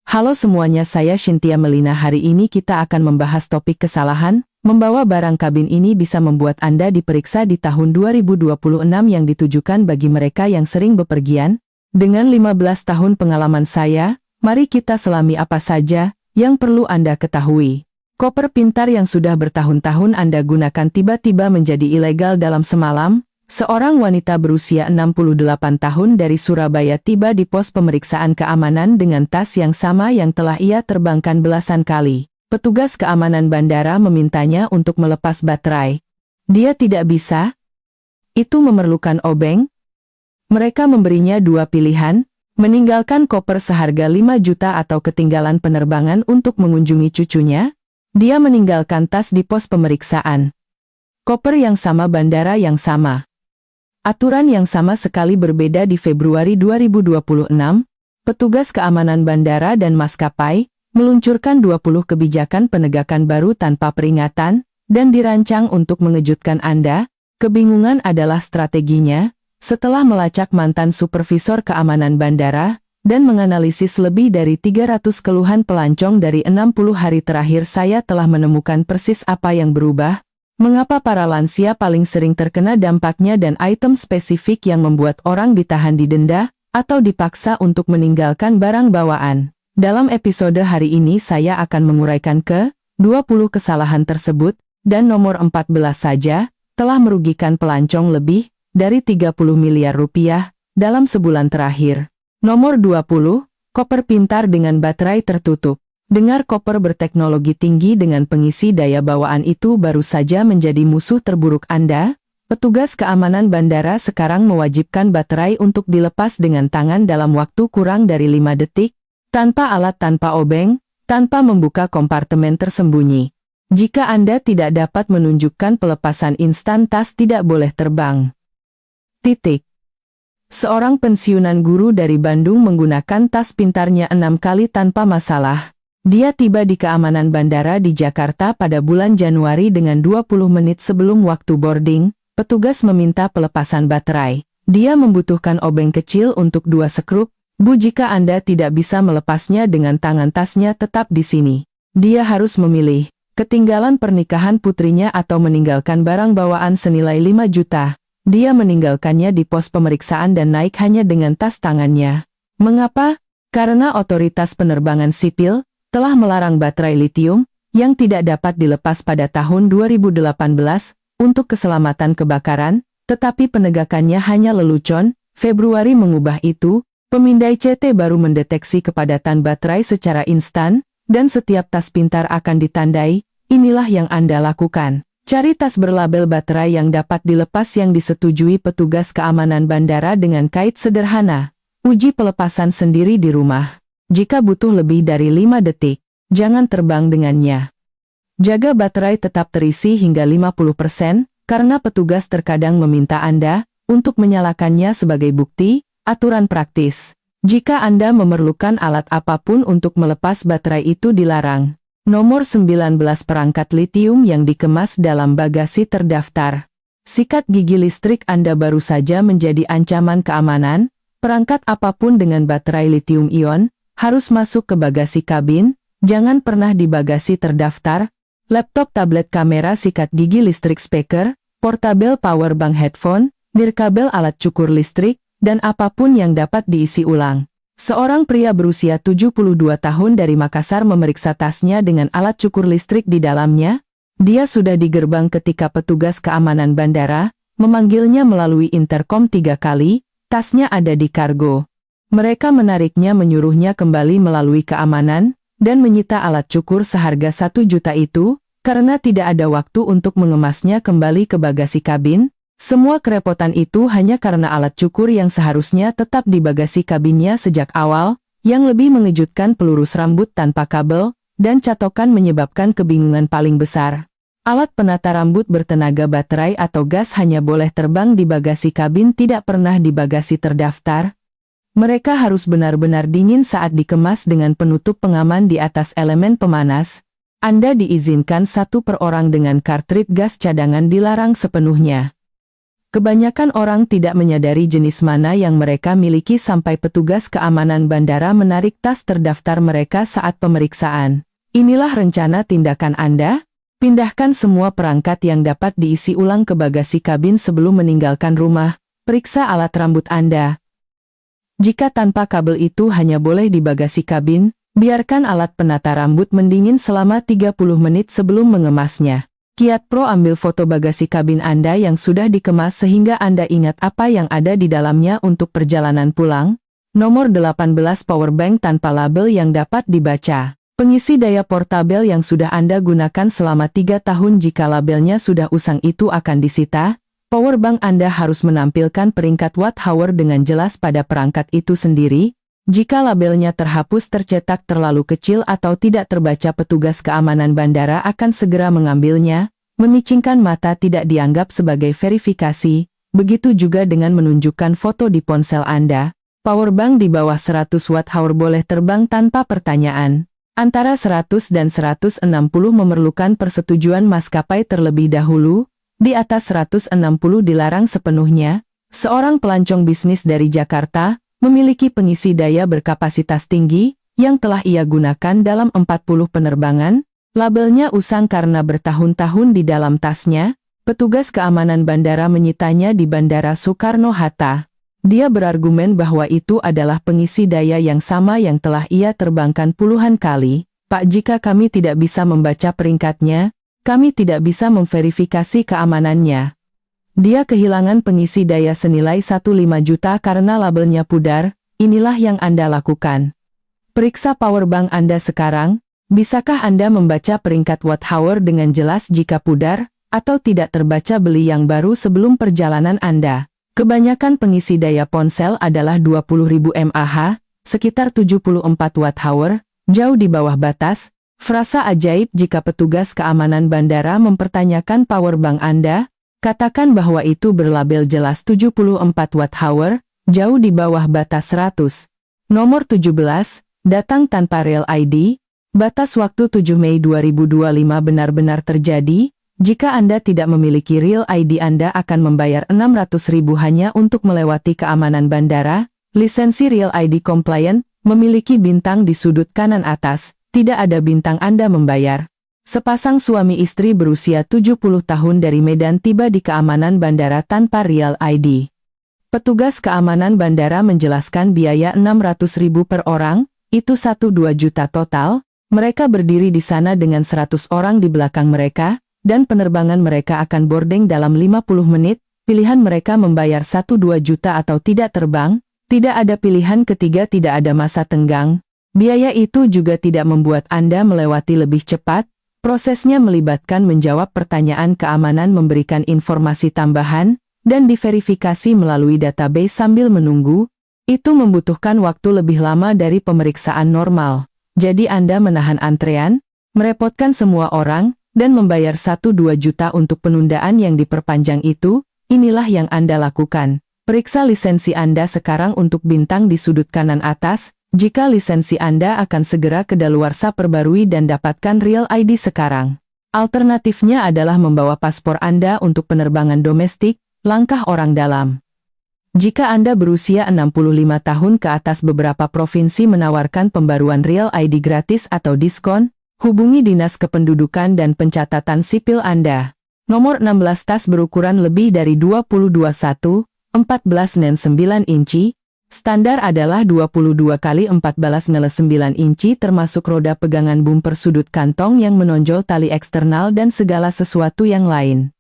Halo semuanya, saya Cynthia Melina. Hari ini kita akan membahas topik kesalahan membawa barang kabin. Ini bisa membuat Anda diperiksa di tahun 2026 yang ditujukan bagi mereka yang sering bepergian. Dengan 15 tahun pengalaman saya, mari kita selami apa saja yang perlu Anda ketahui. Koper pintar yang sudah bertahun-tahun Anda gunakan tiba-tiba menjadi ilegal dalam semalam. Seorang wanita berusia 68 tahun dari Surabaya tiba di pos pemeriksaan keamanan dengan tas yang sama yang telah ia terbangkan belasan kali. Petugas keamanan bandara memintanya untuk melepas baterai. Dia tidak bisa. Itu memerlukan obeng. Mereka memberinya dua pilihan, meninggalkan koper seharga 5 juta atau ketinggalan penerbangan untuk mengunjungi cucunya. Dia meninggalkan tas di pos pemeriksaan. Koper yang sama, bandara yang sama. Aturan yang sama sekali berbeda. Di Februari 2026, petugas keamanan bandara dan maskapai meluncurkan 20 kebijakan penegakan baru tanpa peringatan dan dirancang untuk mengejutkan Anda. Kebingungan adalah strateginya. Setelah melacak mantan supervisor keamanan bandara dan menganalisis lebih dari 300 keluhan pelancong dari 60 hari terakhir, saya telah menemukan persis apa yang berubah. Mengapa para lansia paling sering terkena dampaknya dan item spesifik yang membuat orang ditahan, didenda, atau dipaksa untuk meninggalkan barang bawaan. Dalam episode hari ini saya akan menguraikan ke-20 kesalahan tersebut, dan nomor 14 saja telah merugikan pelancong lebih dari 30 miliar rupiah dalam sebulan terakhir. Nomor 20, koper pintar dengan baterai tertutup. Dengar, koper berteknologi tinggi dengan pengisi daya bawaan itu baru saja menjadi musuh terburuk Anda. Petugas keamanan bandara sekarang mewajibkan baterai untuk dilepas dengan tangan dalam waktu kurang dari 5 detik, tanpa alat, tanpa obeng, tanpa membuka kompartemen tersembunyi. Jika Anda tidak dapat menunjukkan pelepasan instan, tas tidak boleh terbang. Seorang pensiunan guru dari Bandung menggunakan tas pintarnya 6 kali tanpa masalah. Dia tiba di keamanan bandara di Jakarta pada bulan Januari dengan 20 menit sebelum waktu boarding. Petugas meminta pelepasan baterai. Dia membutuhkan obeng kecil untuk 2 skrup. Jika Anda tidak bisa melepasnya dengan tangan, tasnya tetap di sini. Dia harus memilih, ketinggalan pernikahan putrinya atau meninggalkan barang bawaan senilai 5 juta. Dia meninggalkannya di pos pemeriksaan dan naik hanya dengan tas tangannya. Mengapa? Karena otoritas penerbangan sipil telah melarang baterai litium yang tidak dapat dilepas pada tahun 2018 untuk keselamatan kebakaran, tetapi penegakannya hanya lelucon. Februari mengubah itu. Pemindai CT baru mendeteksi kepadatan baterai secara instan, dan setiap tas pintar akan ditandai. Inilah yang Anda lakukan. Cari tas berlabel baterai yang dapat dilepas yang disetujui petugas keamanan bandara dengan kait sederhana. Uji pelepasan sendiri di rumah. Jika butuh lebih dari 5 detik, jangan terbang dengannya. Jaga baterai tetap terisi hingga 50%, karena petugas terkadang meminta Anda untuk menyalakannya sebagai bukti. Aturan praktis. Jika Anda memerlukan alat apapun untuk melepas baterai itu dilarang. Nomor 19, perangkat litium yang dikemas dalam bagasi terdaftar. Sikat gigi listrik Anda baru saja menjadi ancaman keamanan. Perangkat apapun dengan baterai litium-ion harus masuk ke bagasi kabin, jangan pernah di bagasi terdaftar. Laptop, tablet, kamera, sikat gigi listrik, speaker, portable power bank, headphone, nirkabel, alat cukur listrik, dan apapun yang dapat diisi ulang. Seorang pria berusia 72 tahun dari Makassar memeriksa tasnya dengan alat cukur listrik di dalamnya. Dia sudah di gerbang ketika petugas keamanan bandara memanggilnya melalui intercom 3 kali, tasnya ada di kargo. Mereka menariknya, menyuruhnya kembali melalui keamanan, dan menyita alat cukur seharga 1 juta itu, karena tidak ada waktu untuk mengemasnya kembali ke bagasi kabin. Semua kerepotan itu hanya karena alat cukur yang seharusnya tetap di bagasi kabinnya sejak awal. Yang lebih mengejutkan, pelurus rambut tanpa kabel, dan catokan menyebabkan kebingungan paling besar. Alat penata rambut bertenaga baterai atau gas hanya boleh terbang di bagasi kabin, tidak pernah di bagasi terdaftar. Mereka harus benar-benar dingin saat dikemas dengan penutup pengaman di atas elemen pemanas. Anda diizinkan 1 per orang dengan kartrid gas cadangan, dilarang sepenuhnya. Kebanyakan orang tidak menyadari jenis mana yang mereka miliki sampai petugas keamanan bandara menarik tas terdaftar mereka saat pemeriksaan. Inilah rencana tindakan Anda. Pindahkan semua perangkat yang dapat diisi ulang ke bagasi kabin sebelum meninggalkan rumah. Periksa alat rambut Anda. Jika tanpa kabel itu hanya boleh di bagasi kabin, biarkan alat penata rambut mendingin selama 30 menit sebelum mengemasnya. Kiat Pro ambil foto bagasi kabin Anda yang sudah dikemas sehingga Anda ingat apa yang ada di dalamnya untuk perjalanan pulang. Nomor 18 powerbank tanpa label yang dapat dibaca. Pengisi daya portabel yang sudah Anda gunakan selama 3 tahun jika labelnya sudah usang itu akan disita. Powerbank Anda harus menampilkan peringkat watt-hour dengan jelas pada perangkat itu sendiri. Jika labelnya terhapus tercetak terlalu kecil atau tidak terbaca petugas keamanan bandara akan segera mengambilnya. Memicingkan mata tidak dianggap sebagai verifikasi, begitu juga dengan menunjukkan foto di ponsel Anda. Powerbank di bawah 100 watt-hour boleh terbang tanpa pertanyaan. Antara 100 dan 160 memerlukan persetujuan maskapai terlebih dahulu, di atas 160 dilarang sepenuhnya. Seorang pelancong bisnis dari Jakarta memiliki pengisi daya berkapasitas tinggi yang telah ia gunakan dalam 40 penerbangan. Labelnya usang karena bertahun-tahun di dalam tasnya. Petugas keamanan bandara menyitanya di Bandara Soekarno-Hatta. Dia berargumen bahwa itu adalah pengisi daya yang sama yang telah ia terbangkan puluhan kali. Pak, jika kami tidak bisa membaca peringkatnya, kami tidak bisa memverifikasi keamanannya. Dia kehilangan pengisi daya senilai 1,5 juta karena labelnya pudar. Inilah yang Anda lakukan. Periksa powerbank Anda sekarang. Bisakah Anda membaca peringkat watt-hour dengan jelas jika pudar, atau tidak terbaca? Beli yang baru sebelum perjalanan Anda. Kebanyakan pengisi daya ponsel adalah 20.000 mAh, sekitar 74 watt-hour, jauh di bawah batas. Frasa ajaib jika petugas keamanan bandara mempertanyakan powerbank Anda, katakan bahwa itu berlabel jelas 74 watt-hour, jauh di bawah batas 100. Nomor 17, datang tanpa Real ID. Batas waktu 7 Mei 2025 benar-benar terjadi. Jika Anda tidak memiliki Real ID, Anda akan membayar 600.000 hanya untuk melewati keamanan bandara. Lisensi Real ID Compliant memiliki bintang di sudut kanan atas. Tidak ada bintang, Anda membayar. Sepasang suami istri berusia 70 tahun dari Medan tiba di keamanan bandara tanpa Real ID. Petugas keamanan bandara menjelaskan biaya 600.000 per orang, itu 1,2 juta total. Mereka berdiri di sana dengan 100 orang di belakang mereka, dan penerbangan mereka akan boarding dalam 50 menit. Pilihan mereka membayar 1,2 juta atau tidak terbang. Tidak ada pilihan ketiga, tidak ada masa tenggang. Biaya itu juga tidak membuat Anda melewati lebih cepat. Prosesnya melibatkan menjawab pertanyaan keamanan, memberikan informasi tambahan, dan diverifikasi melalui database sambil menunggu. Itu membutuhkan waktu lebih lama dari pemeriksaan normal. Jadi Anda menahan antrean, merepotkan semua orang, dan membayar 1,2 juta untuk penundaan yang diperpanjang itu. Inilah yang Anda lakukan. Periksa lisensi Anda sekarang untuk bintang di sudut kanan atas. Jika lisensi Anda akan segera kedaluarsa, perbarui dan dapatkan Real ID sekarang. Alternatifnya adalah membawa paspor Anda untuk penerbangan domestik. Langkah orang dalam. Jika Anda berusia 65 tahun ke atas, beberapa provinsi menawarkan pembaruan Real ID gratis atau diskon. Hubungi Dinas Kependudukan dan Pencatatan Sipil Anda. Nomor 16 tas berukuran lebih dari 22,1, 14 dan 9 inci. Standar adalah 22 x 14,9 inci termasuk roda pegangan bumper, sudut kantong yang menonjol, tali eksternal dan segala sesuatu yang lain.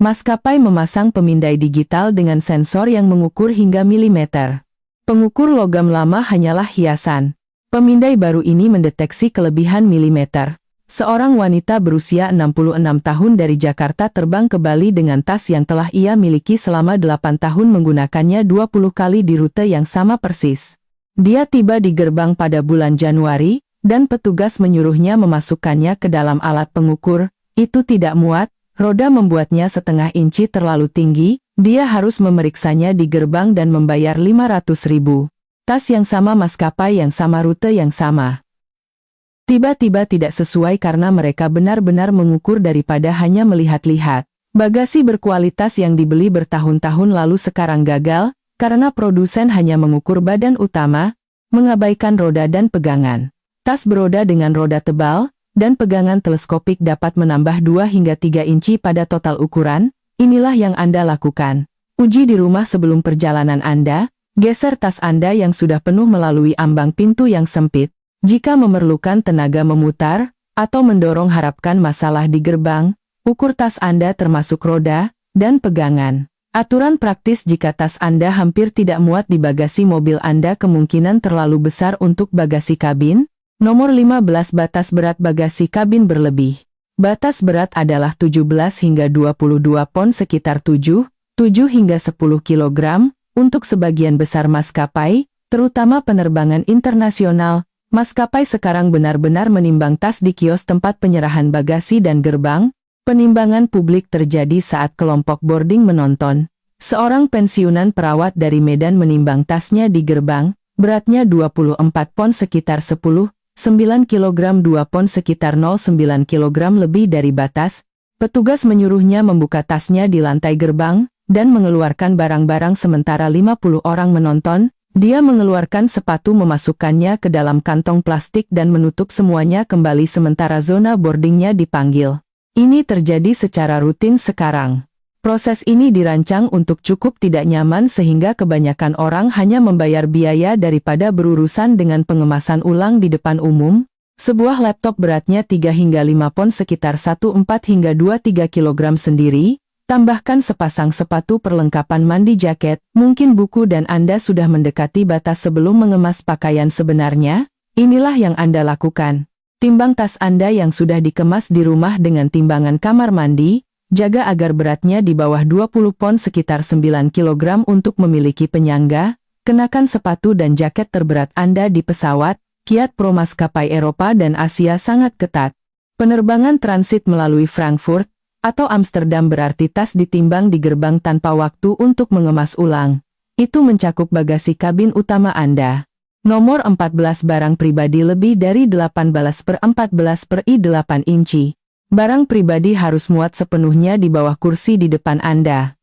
Maskapai memasang pemindai digital dengan sensor yang mengukur hingga milimeter. Pengukur logam lama hanyalah hiasan. Pemindai baru ini mendeteksi kelebihan milimeter. Seorang wanita berusia 66 tahun dari Jakarta terbang ke Bali dengan tas yang telah ia miliki selama 8 tahun, menggunakannya 20 kali di rute yang sama persis. Dia tiba di gerbang pada bulan Januari, dan petugas menyuruhnya memasukkannya ke dalam alat pengukur. Itu tidak muat. Roda membuatnya setengah inci terlalu tinggi. Dia harus memeriksanya di gerbang dan membayar 500.000. Tas yang sama, maskapai yang sama, rute yang sama. Tiba-tiba tidak sesuai karena mereka benar-benar mengukur daripada hanya melihat-lihat. Bagasi berkualitas yang dibeli bertahun-tahun lalu sekarang gagal, karena produsen hanya mengukur badan utama, mengabaikan roda dan pegangan. Tas beroda dengan roda tebal, dan pegangan teleskopik dapat menambah 2 hingga 3 inci pada total ukuran, inilah yang Anda lakukan. Uji di rumah sebelum perjalanan Anda, geser tas Anda yang sudah penuh melalui ambang pintu yang sempit. Jika memerlukan tenaga memutar, atau mendorong harapkan masalah di gerbang, ukur tas Anda termasuk roda, dan pegangan. Aturan praktis jika tas Anda hampir tidak muat di bagasi mobil Anda kemungkinan terlalu besar untuk bagasi kabin. Nomor 15 batas berat bagasi kabin berlebih. Batas berat adalah 17 hingga 22 pon sekitar 7 hingga 10 kg, untuk sebagian besar maskapai, terutama penerbangan internasional. Maskapai sekarang benar-benar menimbang tas di kios tempat penyerahan bagasi dan gerbang. Penimbangan publik terjadi saat kelompok boarding menonton. Seorang pensiunan perawat dari Medan menimbang tasnya di gerbang, beratnya 24 pon sekitar 9 kg 2 pon sekitar 0,9 kg lebih dari batas. Petugas menyuruhnya membuka tasnya di lantai gerbang, dan mengeluarkan barang-barang sementara 50 orang menonton. Dia mengeluarkan sepatu memasukkannya ke dalam kantong plastik dan menutup semuanya kembali sementara zona boardingnya dipanggil. Ini terjadi secara rutin sekarang. Proses ini dirancang untuk cukup tidak nyaman sehingga kebanyakan orang hanya membayar biaya daripada berurusan dengan pengemasan ulang di depan umum. Sebuah laptop beratnya 3 hingga 5 pon sekitar 14 hingga 23 kg sendiri, tambahkan sepasang sepatu perlengkapan mandi jaket, mungkin buku dan Anda sudah mendekati batas sebelum mengemas pakaian sebenarnya. Inilah yang Anda lakukan. Timbang tas Anda yang sudah dikemas di rumah dengan timbangan kamar mandi, jaga agar beratnya di bawah 20 pon sekitar 9 kg untuk memiliki penyangga, kenakan sepatu dan jaket terberat Anda di pesawat. Kiat pro maskapai Eropa dan Asia sangat ketat. Penerbangan transit melalui Frankfurt atau Amsterdam berarti tas ditimbang di gerbang tanpa waktu untuk mengemas ulang. Itu mencakup bagasi kabin utama Anda. Nomor 14 barang pribadi lebih dari 18/14/8 inci. Barang pribadi harus muat sepenuhnya di bawah kursi di depan Anda.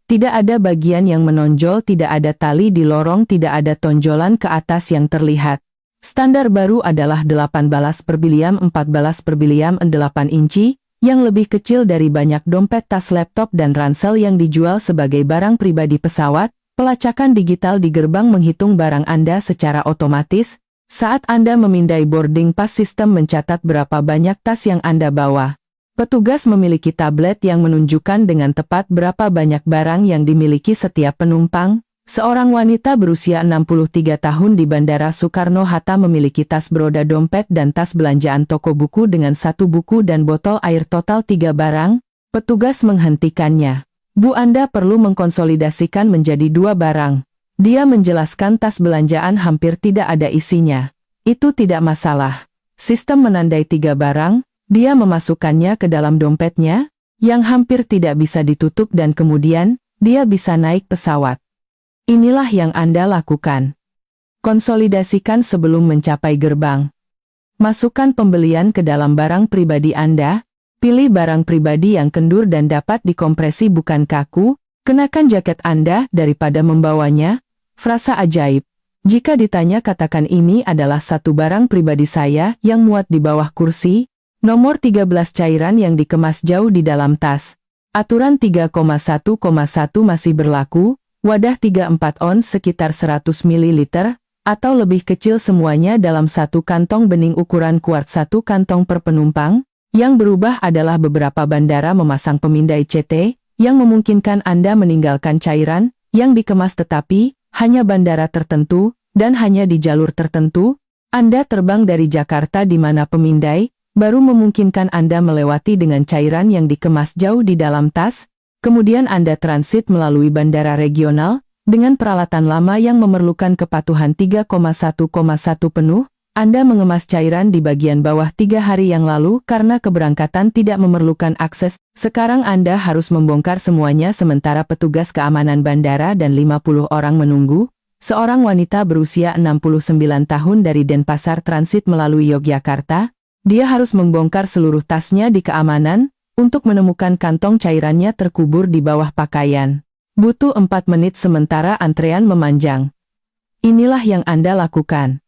Tidak ada bagian yang menonjol, tidak ada tali di lorong, tidak ada tonjolan ke atas yang terlihat. Standar baru adalah 18/14/8 inci, yang lebih kecil dari banyak dompet, tas, laptop dan ransel yang dijual sebagai barang pribadi pesawat. Pelacakan digital di gerbang menghitung barang Anda secara otomatis. Saat Anda memindai boarding pass, sistem mencatat berapa banyak tas yang Anda bawa. Petugas memiliki tablet yang menunjukkan dengan tepat berapa banyak barang yang dimiliki setiap penumpang. Seorang wanita berusia 63 tahun di Bandara Soekarno-Hatta memiliki tas beroda, dompet dan tas belanjaan toko buku dengan 1 buku dan botol air, total 3 barang. Petugas menghentikannya. Bu, Anda perlu mengkonsolidasikan menjadi 2 barang. Dia menjelaskan tas belanjaan hampir tidak ada isinya. Itu tidak masalah. Sistem menandai 3 barang, dia memasukkannya ke dalam dompetnya, yang hampir tidak bisa ditutup dan kemudian, dia bisa naik pesawat. Inilah yang Anda lakukan. Konsolidasikan sebelum mencapai gerbang. Masukkan pembelian ke dalam barang pribadi Anda. Pilih barang pribadi yang kendur dan dapat dikompresi bukan kaku. Kenakan jaket Anda daripada membawanya. Frasa ajaib. Jika ditanya katakan ini adalah satu barang pribadi saya yang muat di bawah kursi. Nomor 13 cairan yang dikemas jauh di dalam tas. Aturan 3,1,1 masih berlaku. Wadah 3/4 ons sekitar 100 ml, atau lebih kecil semuanya dalam satu kantong bening ukuran kuarts, 1 kantong per penumpang. Yang berubah adalah beberapa bandara memasang pemindai CT, yang memungkinkan Anda meninggalkan cairan yang dikemas, tetapi hanya bandara tertentu, dan hanya di jalur tertentu. Anda terbang dari Jakarta di mana pemindai, baru memungkinkan Anda melewati dengan cairan yang dikemas jauh di dalam tas. Kemudian Anda transit melalui bandara regional, dengan peralatan lama yang memerlukan kepatuhan 3,1,1 penuh. Anda mengemas cairan di bagian bawah 3 hari yang lalu karena keberangkatan tidak memerlukan akses. Sekarang Anda harus membongkar semuanya sementara petugas keamanan bandara dan 50 orang menunggu. Seorang wanita berusia 69 tahun dari Denpasar transit melalui Yogyakarta. Dia harus membongkar seluruh tasnya di keamanan. untuk menemukan kantong cairannya terkubur di bawah pakaian. Butuh 4 menit sementara antrean memanjang. Inilah yang Anda lakukan.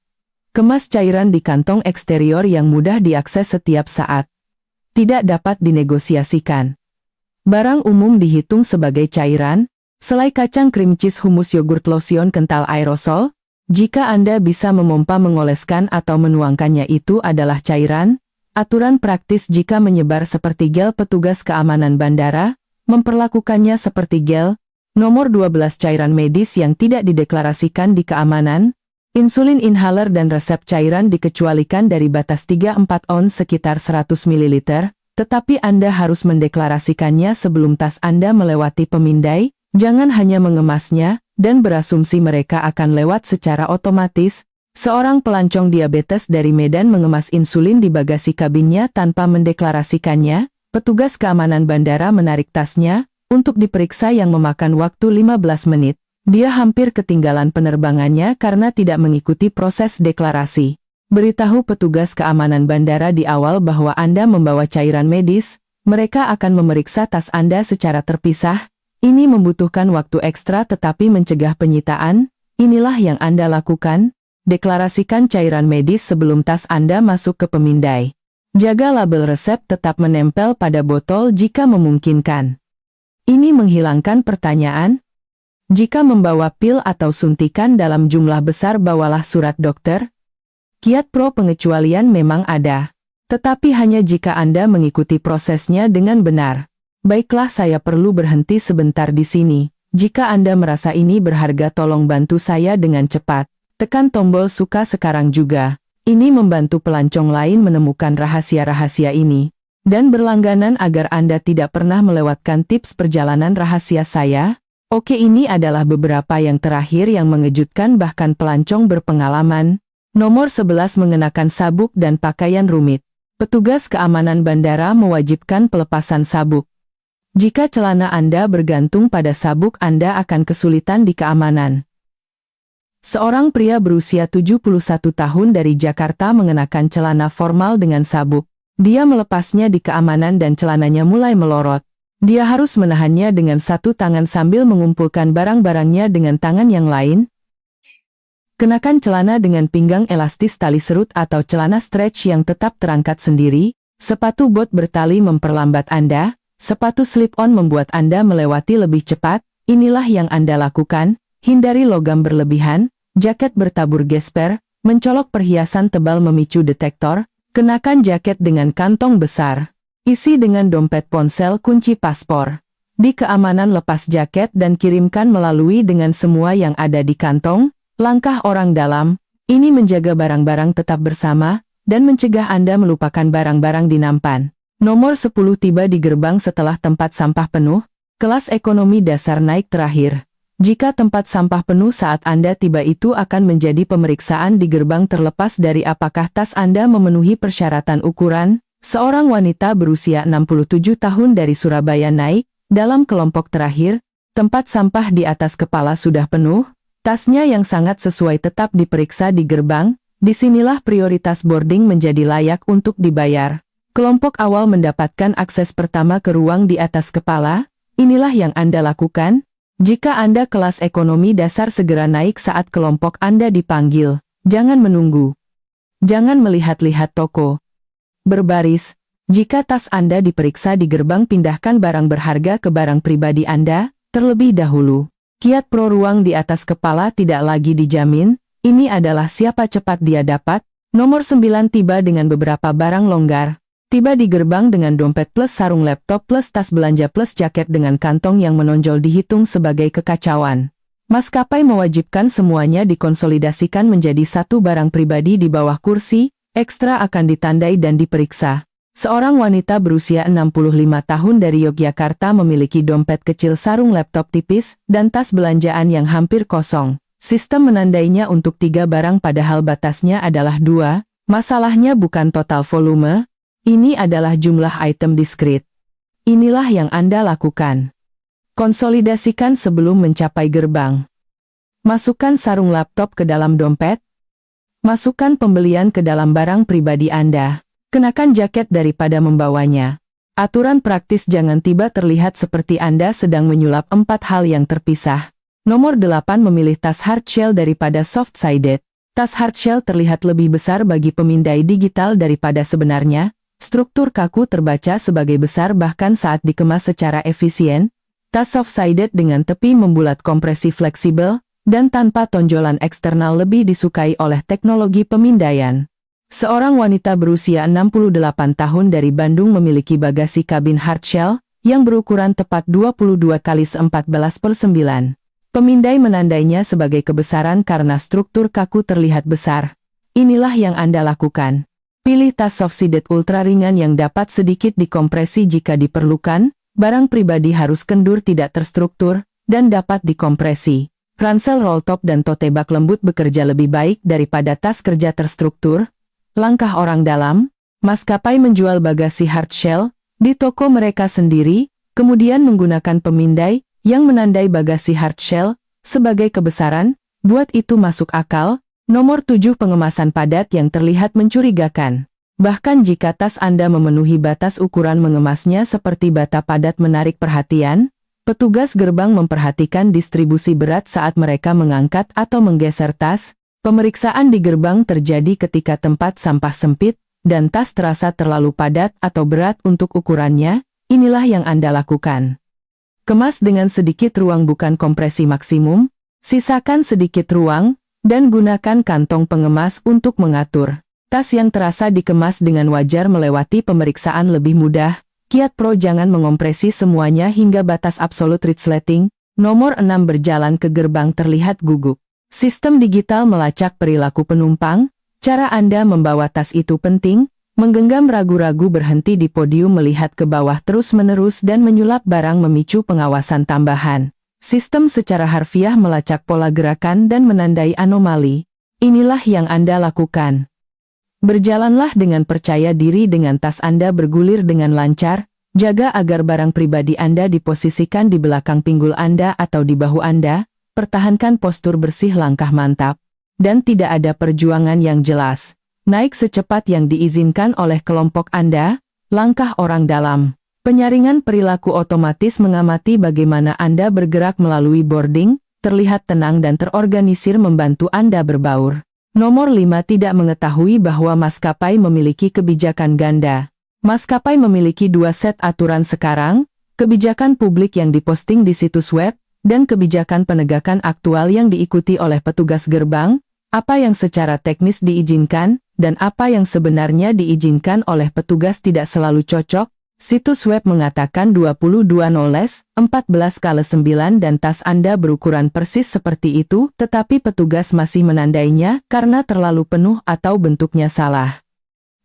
Kemas cairan di kantong eksterior yang mudah diakses setiap saat. Tidak dapat dinegosiasikan. Barang umum dihitung sebagai cairan, selai kacang, krim cheese, humus, yogurt, lotion kental, aerosol. Jika Anda bisa memompa, mengoleskan atau menuangkannya, itu adalah cairan. Aturan praktis jika menyebar seperti gel, petugas keamanan bandara memperlakukannya seperti gel. Nomor 12, cairan medis yang tidak dideklarasikan di keamanan. Insulin inhaler dan resep cairan dikecualikan dari batas 3-4 ons sekitar 100 ml, tetapi Anda harus mendeklarasikannya sebelum tas Anda melewati pemindai. Jangan hanya mengemasnya dan berasumsi mereka akan lewat secara otomatis. Seorang pelancong diabetes dari Medan mengemas insulin di bagasi kabinnya tanpa mendeklarasikannya. Petugas keamanan bandara menarik tasnya untuk diperiksa yang memakan waktu 15 menit. Dia hampir ketinggalan penerbangannya karena tidak mengikuti proses deklarasi. Beritahu petugas keamanan bandara di awal bahwa Anda membawa cairan medis. Mereka akan memeriksa tas Anda secara terpisah. Ini membutuhkan waktu ekstra tetapi mencegah penyitaan. Inilah yang Anda lakukan. Deklarasikan cairan medis sebelum tas Anda masuk ke pemindai. Jaga label resep tetap menempel pada botol jika memungkinkan. Ini menghilangkan pertanyaan. Jika membawa pil atau suntikan dalam jumlah besar, bawalah surat dokter. Kiat pro pengecualian memang ada, tetapi hanya jika Anda mengikuti prosesnya dengan benar. Baiklah, saya perlu berhenti sebentar di sini. Jika Anda merasa ini berharga, tolong bantu saya dengan cepat. Tekan tombol suka sekarang juga. Ini membantu pelancong lain menemukan rahasia-rahasia ini. Dan berlangganan agar Anda tidak pernah melewatkan tips perjalanan rahasia saya. Oke, ini adalah beberapa yang terakhir yang mengejutkan bahkan pelancong berpengalaman. Nomor 11, mengenakan sabuk dan pakaian rumit. Petugas keamanan bandara mewajibkan pelepasan sabuk. Jika celana Anda bergantung pada sabuk, Anda akan kesulitan di keamanan. Seorang pria berusia 71 tahun dari Jakarta mengenakan celana formal dengan sabuk. Dia melepasnya di keamanan dan celananya mulai melorot. Dia harus menahannya dengan satu tangan sambil mengumpulkan barang-barangnya dengan tangan yang lain. Kenakan celana dengan pinggang elastis, tali serut atau celana stretch yang tetap terangkat sendiri. Sepatu bot bertali memperlambat Anda. Sepatu slip-on membuat Anda melewati lebih cepat. Inilah yang Anda lakukan. Hindari logam berlebihan. Jaket bertabur gesper, mencolok perhiasan tebal memicu detektor. Kenakan jaket dengan kantong besar. Isi dengan dompet, ponsel, kunci paspor. Di keamanan, lepas jaket dan kirimkan melalui dengan semua yang ada di kantong. Langkah orang dalam. Ini menjaga barang-barang tetap bersama dan mencegah Anda melupakan barang-barang di nampan. Nomor 10, tiba di gerbang setelah tempat sampah penuh. Kelas ekonomi dasar naik terakhir. Jika tempat sampah penuh saat Anda tiba, itu akan menjadi pemeriksaan di gerbang terlepas dari apakah tas Anda memenuhi persyaratan ukuran. Seorang wanita berusia 67 tahun dari Surabaya naik dalam kelompok terakhir. Tempat sampah di atas kepala sudah penuh. Tasnya yang sangat sesuai tetap diperiksa di gerbang. Disinilah prioritas boarding menjadi layak untuk dibayar. Kelompok awal mendapatkan akses pertama ke ruang di atas kepala. Inilah yang Anda lakukan. Jika Anda kelas ekonomi dasar, segera naik saat kelompok Anda dipanggil. Jangan menunggu. Jangan melihat-lihat toko. Berbaris. Jika tas Anda diperiksa di gerbang, pindahkan barang berharga ke barang pribadi Anda terlebih dahulu. Kiat pro ruang di atas kepala tidak lagi dijamin. Ini adalah siapa cepat dia dapat. Nomor 9, tiba dengan beberapa barang longgar. Tiba di gerbang dengan dompet plus sarung laptop plus tas belanja plus jaket dengan kantong yang menonjol dihitung sebagai kekacauan. Maskapai mewajibkan semuanya dikonsolidasikan menjadi satu barang pribadi di bawah kursi. Ekstra akan ditandai dan diperiksa. Seorang wanita berusia 65 tahun dari Yogyakarta memiliki dompet kecil, sarung laptop tipis, dan tas belanjaan yang hampir kosong. Sistem menandainya untuk 3 barang padahal batasnya adalah 2. Masalahnya bukan total volume. Ini adalah jumlah item diskrit. Inilah yang Anda lakukan. Konsolidasikan sebelum mencapai gerbang. Masukkan sarung laptop ke dalam dompet. Masukkan pembelian ke dalam barang pribadi Anda. Kenakan jaket daripada membawanya. Aturan praktis jangan tiba terlihat seperti Anda sedang menyulap 4 hal yang terpisah. Nomor 8 memilih tas hardshell daripada soft-sided. Tas hardshell terlihat lebih besar bagi pemindai digital daripada sebenarnya. Struktur kaku terbaca sebagai besar bahkan saat dikemas secara efisien. Tas soft-sided dengan tepi membulat kompresi fleksibel dan tanpa tonjolan eksternal lebih disukai oleh teknologi pemindaian. Seorang wanita berusia 68 tahun dari Bandung memiliki bagasi kabin hardshell yang berukuran tepat 22x14/9. Pemindai menandainya sebagai kebesaran karena struktur kaku terlihat besar. Inilah yang Anda lakukan. Pilih tas soft-sided ultra ringan yang dapat sedikit dikompresi jika diperlukan, barang pribadi harus kendur tidak terstruktur, dan dapat dikompresi. Ransel roll top dan tote bag lembut bekerja lebih baik daripada tas kerja terstruktur. Langkah orang dalam, maskapai menjual bagasi hardshell di toko mereka sendiri, kemudian menggunakan pemindai yang menandai bagasi hardshell sebagai kebesaran, buat itu masuk akal. Nomor 7 pengemasan padat yang terlihat mencurigakan. Bahkan jika tas Anda memenuhi batas ukuran mengemasnya seperti bata padat menarik perhatian, petugas gerbang memperhatikan distribusi berat saat mereka mengangkat atau menggeser tas. Pemeriksaan di gerbang terjadi ketika tempat sampah sempit, dan tas terasa terlalu padat atau berat untuk ukurannya. Inilah yang Anda lakukan. Kemas dengan sedikit ruang bukan kompresi maksimum, sisakan sedikit ruang, dan gunakan kantong pengemas untuk mengatur. Tas yang terasa dikemas dengan wajar melewati pemeriksaan lebih mudah. Kiat Pro jangan mengompresi semuanya hingga batas absolute resleting. Nomor 6 berjalan ke gerbang terlihat gugup. Sistem digital melacak perilaku penumpang. Cara Anda membawa tas itu penting. Menggenggam ragu-ragu berhenti di podium melihat ke bawah terus-menerus dan menyulap barang memicu pengawasan tambahan. Sistem secara harfiah melacak pola gerakan dan menandai anomali. Inilah yang Anda lakukan. Berjalanlah dengan percaya diri dengan tas Anda bergulir dengan lancar. Jaga agar barang pribadi Anda diposisikan di belakang pinggul Anda atau di bahu Anda. Pertahankan postur bersih langkah mantap. Dan tidak ada perjuangan yang jelas. Naik secepat yang diizinkan oleh kelompok Anda. Langkah orang dalam. Penyaringan perilaku otomatis mengamati bagaimana Anda bergerak melalui boarding, terlihat tenang dan terorganisir membantu Anda berbaur. Nomor 5 tidak mengetahui bahwa maskapai memiliki kebijakan ganda. Maskapai memiliki 2 set aturan sekarang, kebijakan publik yang diposting di situs web, dan kebijakan penegakan aktual yang diikuti oleh petugas gerbang, apa yang secara teknis diizinkan, dan apa yang sebenarnya diizinkan oleh petugas tidak selalu cocok. Situs web mengatakan 22.0/14x9 dan tas Anda berukuran persis seperti itu, tetapi petugas masih menandainya karena terlalu penuh atau bentuknya salah.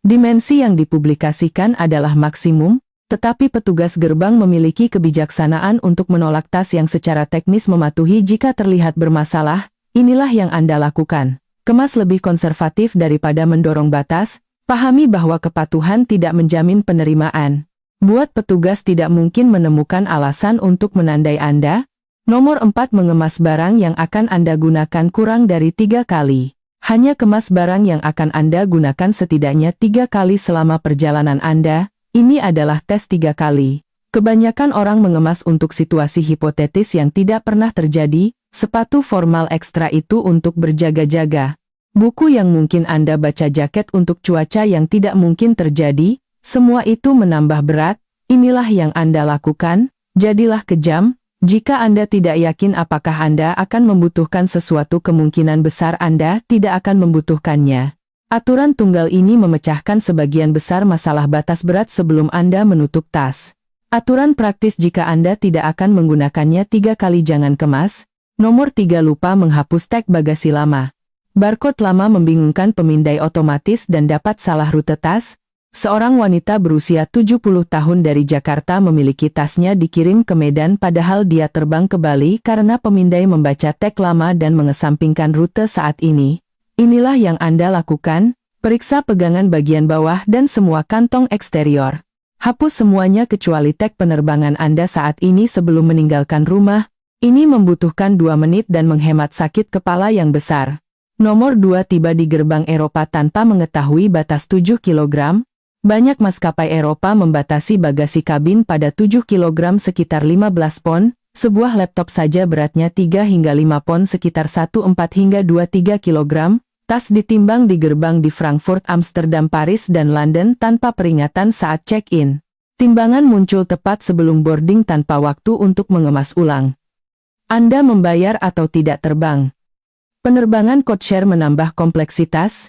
Dimensi yang dipublikasikan adalah maksimum, tetapi petugas gerbang memiliki kebijaksanaan untuk menolak tas yang secara teknis mematuhi jika terlihat bermasalah. Inilah yang Anda lakukan. Kemas lebih konservatif daripada mendorong batas. Pahami bahwa kepatuhan tidak menjamin penerimaan. Buat petugas tidak mungkin menemukan alasan untuk menandai Anda. Nomor 4 mengemas barang yang akan Anda gunakan kurang dari 3 kali. Hanya kemas barang yang akan Anda gunakan setidaknya 3 kali selama perjalanan Anda. Ini adalah tes 3 kali. Kebanyakan orang mengemas untuk situasi hipotetis yang tidak pernah terjadi. Sepatu formal ekstra itu untuk berjaga-jaga. Buku yang mungkin Anda baca, jaket untuk cuaca yang tidak mungkin terjadi. Semua itu menambah berat. Inilah yang Anda lakukan. Jadilah kejam. Jika Anda tidak yakin apakah Anda akan membutuhkan sesuatu, kemungkinan besar Anda tidak akan membutuhkannya. Aturan tunggal ini memecahkan sebagian besar masalah batas berat sebelum Anda menutup tas. Aturan praktis jika Anda tidak akan menggunakannya 3 kali, jangan kemas. Nomor 3 lupa menghapus tag bagasi lama. Barcode lama membingungkan pemindai otomatis dan dapat salah rute tas. Seorang wanita berusia 70 tahun dari Jakarta memiliki tasnya dikirim ke Medan padahal dia terbang ke Bali karena pemindai membaca tag lama dan mengesampingkan rute saat ini. Inilah yang Anda lakukan. Periksa pegangan bagian bawah dan semua kantong eksterior. Hapus semuanya kecuali tag penerbangan Anda saat ini sebelum meninggalkan rumah. Ini membutuhkan 2 menit dan menghemat sakit kepala yang besar. Nomor 2 tiba di gerbang Eropa tanpa mengetahui batas 7 kg. Banyak maskapai Eropa membatasi bagasi kabin pada 7 kg sekitar 15 pon, sebuah laptop saja beratnya 3 hingga 5 pon sekitar 1,4 hingga 2,3 kg, tas ditimbang di gerbang di Frankfurt, Amsterdam, Paris, dan London tanpa peringatan saat check-in. Timbangan muncul tepat sebelum boarding tanpa waktu untuk mengemas ulang. Anda membayar atau tidak terbang? Penerbangan codeshare menambah kompleksitas.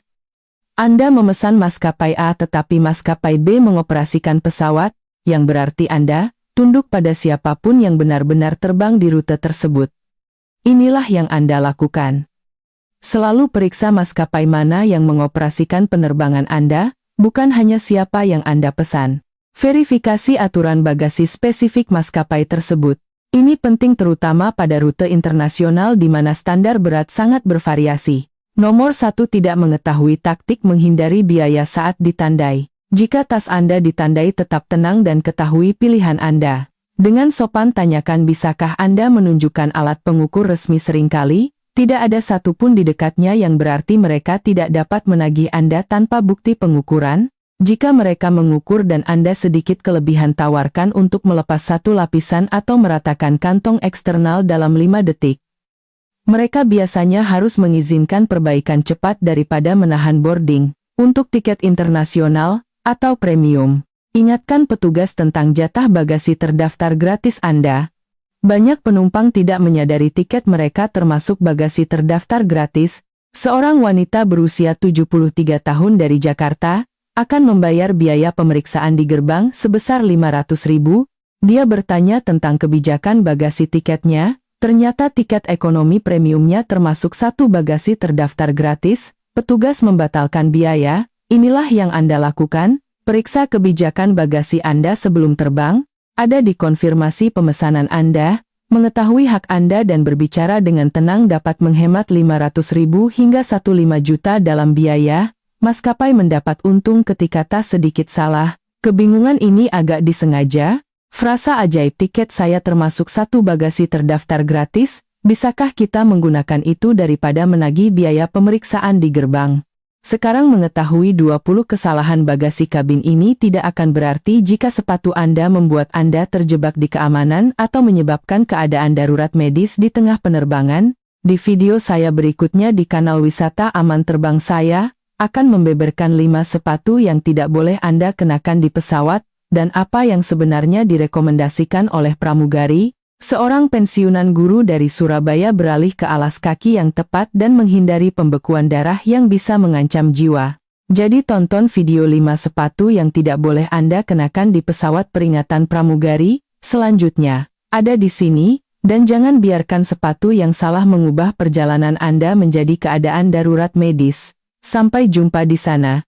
Anda memesan maskapai A tetapi maskapai B mengoperasikan pesawat, yang berarti Anda tunduk pada siapapun yang benar-benar terbang di rute tersebut. Inilah yang Anda lakukan. Selalu periksa maskapai mana yang mengoperasikan penerbangan Anda, bukan hanya siapa yang Anda pesan. Verifikasi aturan bagasi spesifik maskapai tersebut. Ini penting terutama pada rute internasional di mana standar berat sangat bervariasi. Nomor 1. Tidak mengetahui taktik menghindari biaya saat ditandai. Jika tas Anda ditandai, tetap tenang dan ketahui pilihan Anda. Dengan sopan tanyakan bisakah Anda menunjukkan alat pengukur resmi. Seringkali, tidak ada satupun di dekatnya yang berarti mereka tidak dapat menagih Anda tanpa bukti pengukuran. Jika mereka mengukur dan Anda sedikit kelebihan, tawarkan untuk melepas satu lapisan atau meratakan kantong eksternal dalam 5 detik. Mereka biasanya harus mengizinkan perbaikan cepat daripada menahan boarding. Untuk tiket internasional atau premium, ingatkan petugas tentang jatah bagasi terdaftar gratis Anda. Banyak penumpang tidak menyadari tiket mereka termasuk bagasi terdaftar gratis. Seorang wanita berusia 73 tahun dari Jakarta akan membayar biaya pemeriksaan di gerbang sebesar 500.000. Dia bertanya tentang kebijakan bagasi tiketnya. Ternyata tiket ekonomi premiumnya termasuk satu bagasi terdaftar gratis. Petugas membatalkan biaya. Inilah yang Anda lakukan. Periksa kebijakan bagasi Anda sebelum terbang. Ada di konfirmasi pemesanan Anda. Mengetahui hak Anda dan berbicara dengan tenang dapat menghemat 500.000 hingga 1,5 juta dalam biaya. Maskapai mendapat untung ketika tas sedikit salah. Kebingungan ini agak disengaja. Frasa ajaib tiket saya termasuk satu bagasi terdaftar gratis, bisakah kita menggunakan itu daripada menagih biaya pemeriksaan di gerbang? Sekarang mengetahui 20 kesalahan bagasi kabin ini tidak akan berarti jika sepatu Anda membuat Anda terjebak di keamanan atau menyebabkan keadaan darurat medis di tengah penerbangan. Di video saya berikutnya di kanal Wisata Aman Terbang saya akan membeberkan 5 sepatu yang tidak boleh Anda kenakan di pesawat, dan apa yang sebenarnya direkomendasikan oleh pramugari. Seorang pensiunan guru dari Surabaya beralih ke alas kaki yang tepat dan menghindari pembekuan darah yang bisa mengancam jiwa. Jadi tonton video 5 sepatu yang tidak boleh Anda kenakan di pesawat peringatan pramugari. Selanjutnya, ada di sini, dan jangan biarkan sepatu yang salah mengubah perjalanan Anda menjadi keadaan darurat medis. Sampai jumpa di sana.